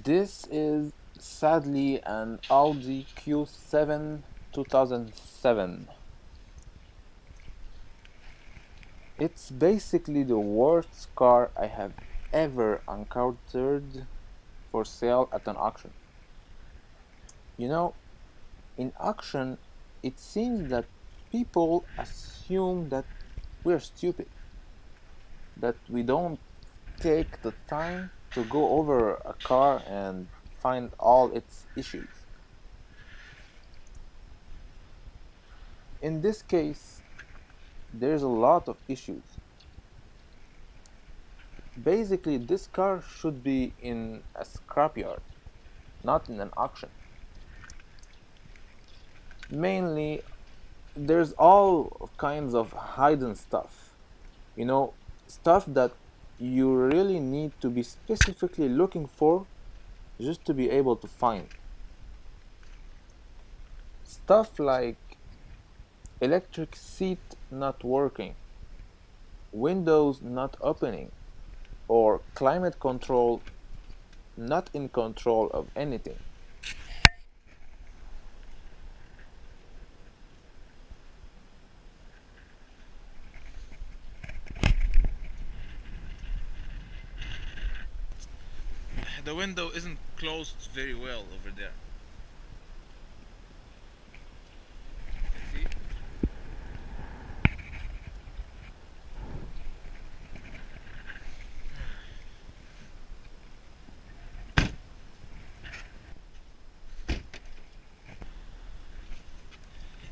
This is sadly an Audi Q7 2007. It's basically the worst car I have ever encountered for sale at an auction. You know, in auction, it seems that people assume that we're stupid, that we don't take the time to go over a car and find all its issues. In this case, there's a lot of issues. Basically, this car should be in a scrapyard, not in an auction. Mainly, there's all kinds of hidden stuff. You know, stuff that you really need to be specifically looking for just to be able to find. Stuff like electric seat not working, windows not opening, or climate control not in control of anything. The window isn't closed very well over there. See?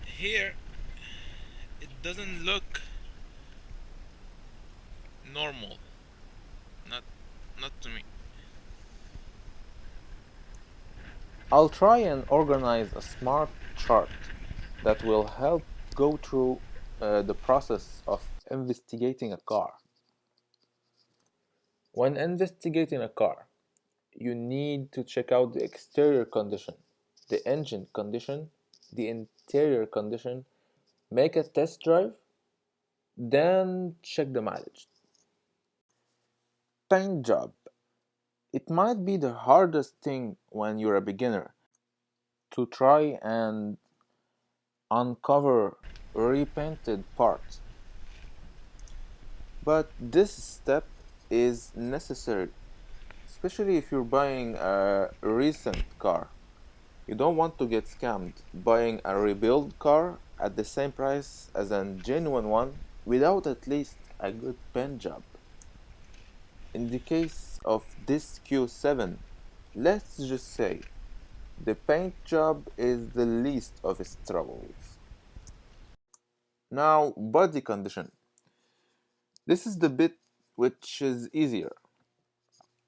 Here, it doesn't look normal. Not, not to me. I'll try and organize a smart chart that will help go through the process of investigating a car. When investigating a car, you need to check out the exterior condition, the engine condition, the interior condition, make a test drive, then check the mileage. Paint job. It might be the hardest thing when you're a beginner to try and uncover repainted parts. But this step is necessary, especially if you're buying a recent car. You don't want to get scammed buying a rebuild car at the same price as a genuine one without at least a good paint job. In the case of this Q7, let's just say the paint job is the least of its troubles. Now, body condition. This is the bit which is easier.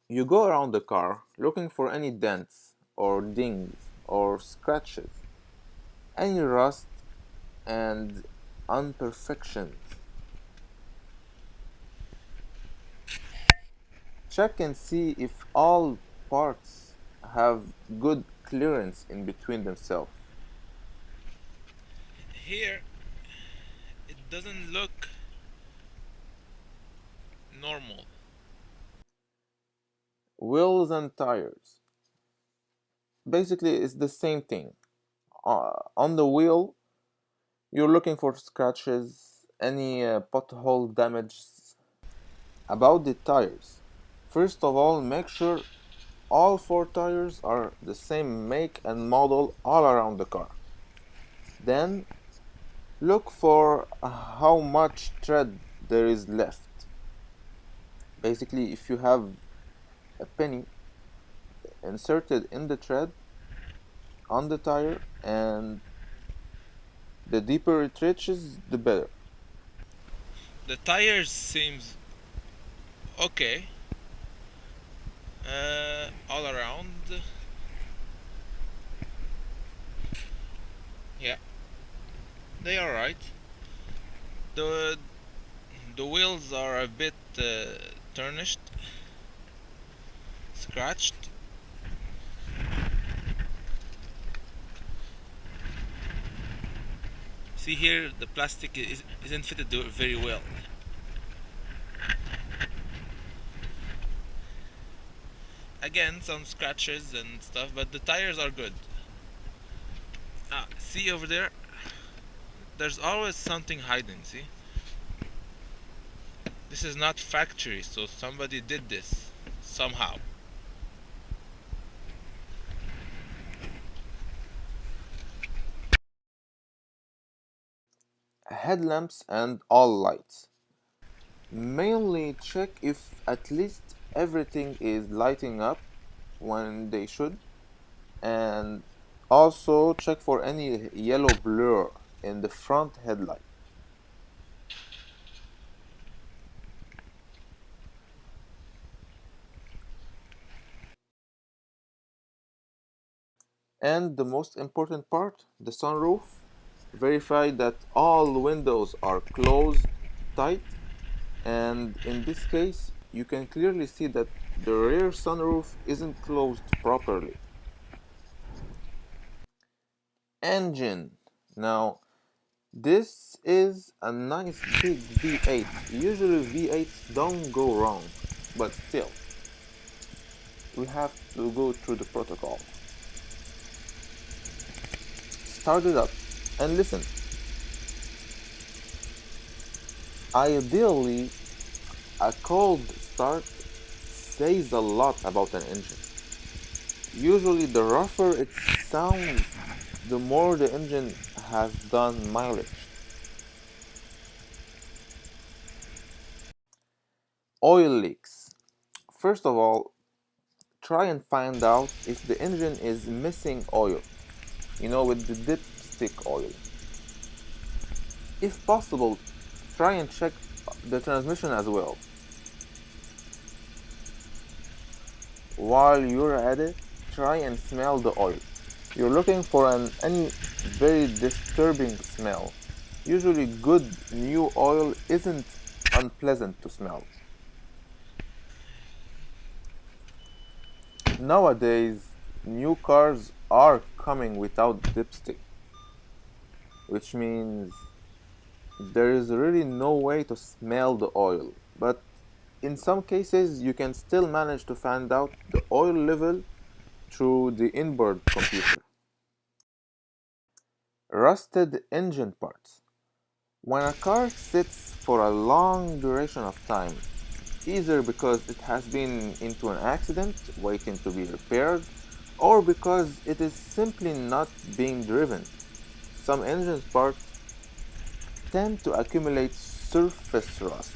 You go around the car looking for any dents or dings or scratches, any rust and imperfections. Check and see if all parts have good clearance in between themselves. Here, it doesn't look normal. Wheels and tires. Basically, it's the same thing. On the wheel, you're looking for scratches, any pothole damages. About the tires, first of all, make sure all four tires are the same make and model all around the car. Then look for how much tread there is left. Basically, if you have a penny inserted in the tread on the tire, and the deeper it reaches, the better. The tires seems okay. All around. Yeah, they are right. The the wheels are a bit tarnished, scratched. See here, the plastic isn't fitted very well. Again, some scratches and stuff, but the tires are good. See over there? There's always something hiding, see? This is not factory, so somebody did this somehow. Headlamps and all lights. Mainly check if at least everything is lighting up when they should, and also check for any yellow blur in the front headlight. And the most important part, the sunroof. Verify that all windows are closed tight, and in this case, you can clearly see that the rear sunroof isn't closed properly. Engine. Now, this is a nice big V8. Usually V8s don't go wrong, but still, we have to go through the protocol. Start it up and listen. Ideally, a cold start says a lot about an engine. Usually, the rougher it sounds, the more the engine has done mileage. Oil leaks. First of all, try and find out if the engine is missing oil, with the dipstick oil. If possible, try and check the transmission as well. While you're at it, try and smell the oil. You're looking for any very disturbing smell. Usually good new oil isn't unpleasant to smell. Nowadays, new cars are coming without dipstick, which means there is really no way to smell the oil. But in some cases, you can still manage to find out the oil level through the inboard computer. Rusted engine parts. When a car sits for a long duration of time, either because it has been into an accident waiting to be repaired, or because it is simply not being driven, some engine parts tend to accumulate surface rust.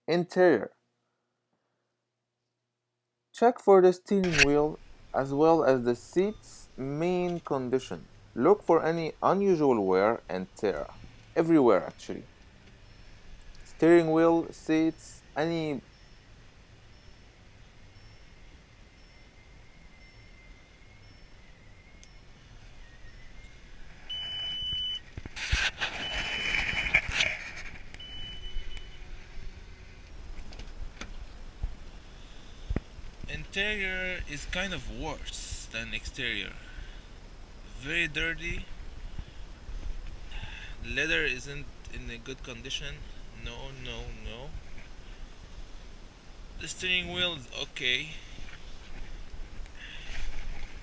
Interior. Check for the steering wheel as well as the seat's main condition. Look for any unusual wear and tear. Everywhere actually. Steering wheel, seats, any. Interior is kind of worse than exterior. Very dirty. Leather isn't in a good condition. No, no, no. The steering wheel is okay.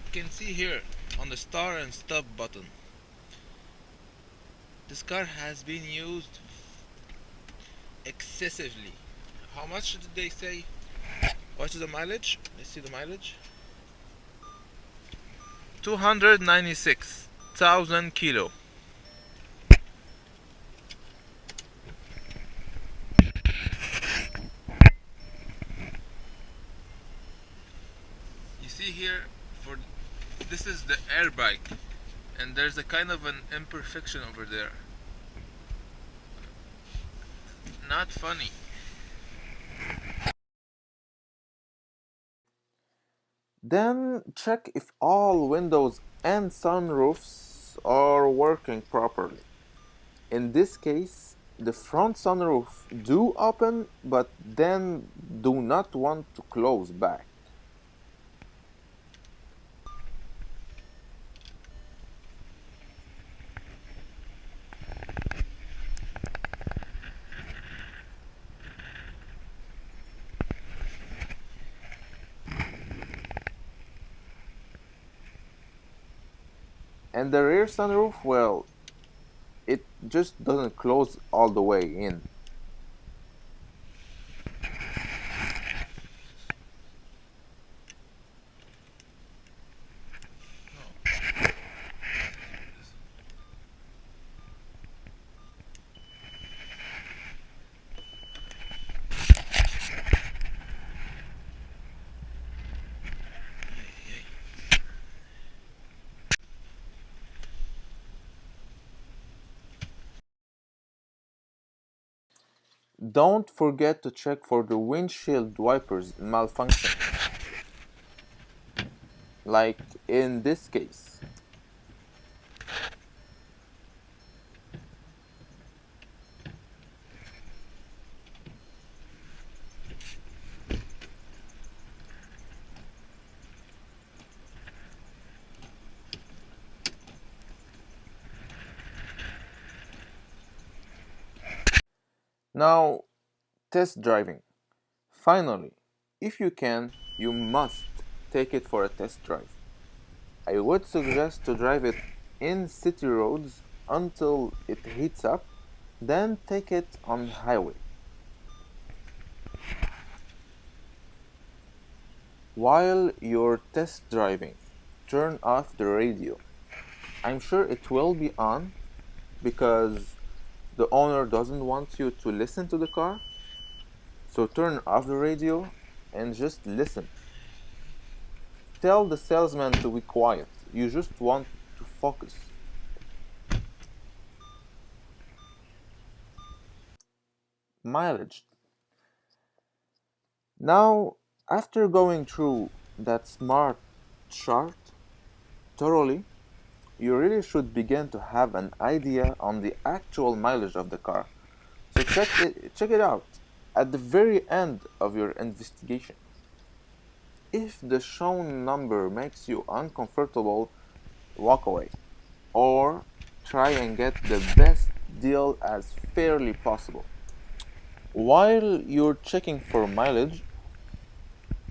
You can see here on the star and stop button. This car has been used excessively. How much did they say? What is the mileage? Let's see the mileage. 296,000 kilo. You see here, for this is the airbag, and there's a kind of an imperfection over there. Not funny. Then check if all windows and sunroofs are working properly. In this case, the front sunroof do open but then do not want to close back. And the rear sunroof, well, it just doesn't close all the way in. Don't forget to check for the windshield wipers malfunction, like in this case. Now, test driving. Finally, if you can, you must take it for a test drive. I would suggest to drive it in city roads until it heats up, then take it on highway. While you're test driving, turn off the radio. I'm sure it will be on because the owner doesn't want you to listen to the car. So turn off the radio and just listen. Tell the salesman to be quiet. You just want to focus. Mileage. Now, after going through that smart chart thoroughly, you really should begin to have an idea on the actual mileage of the car. So check it out at the very end of your investigation. If the shown number makes you uncomfortable, walk away or try and get the best deal as fairly possible. While you're checking for mileage,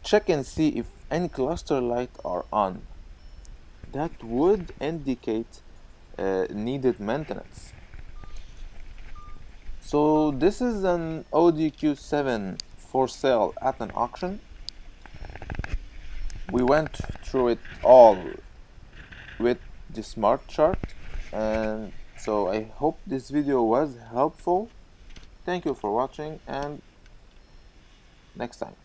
check and see if any cluster lights are on. That would indicate needed maintenance. So this is an Audi Q7 for sale at an auction. We went through it all with the smart chart, and so I hope this video was helpful. Thank you for watching, and next time.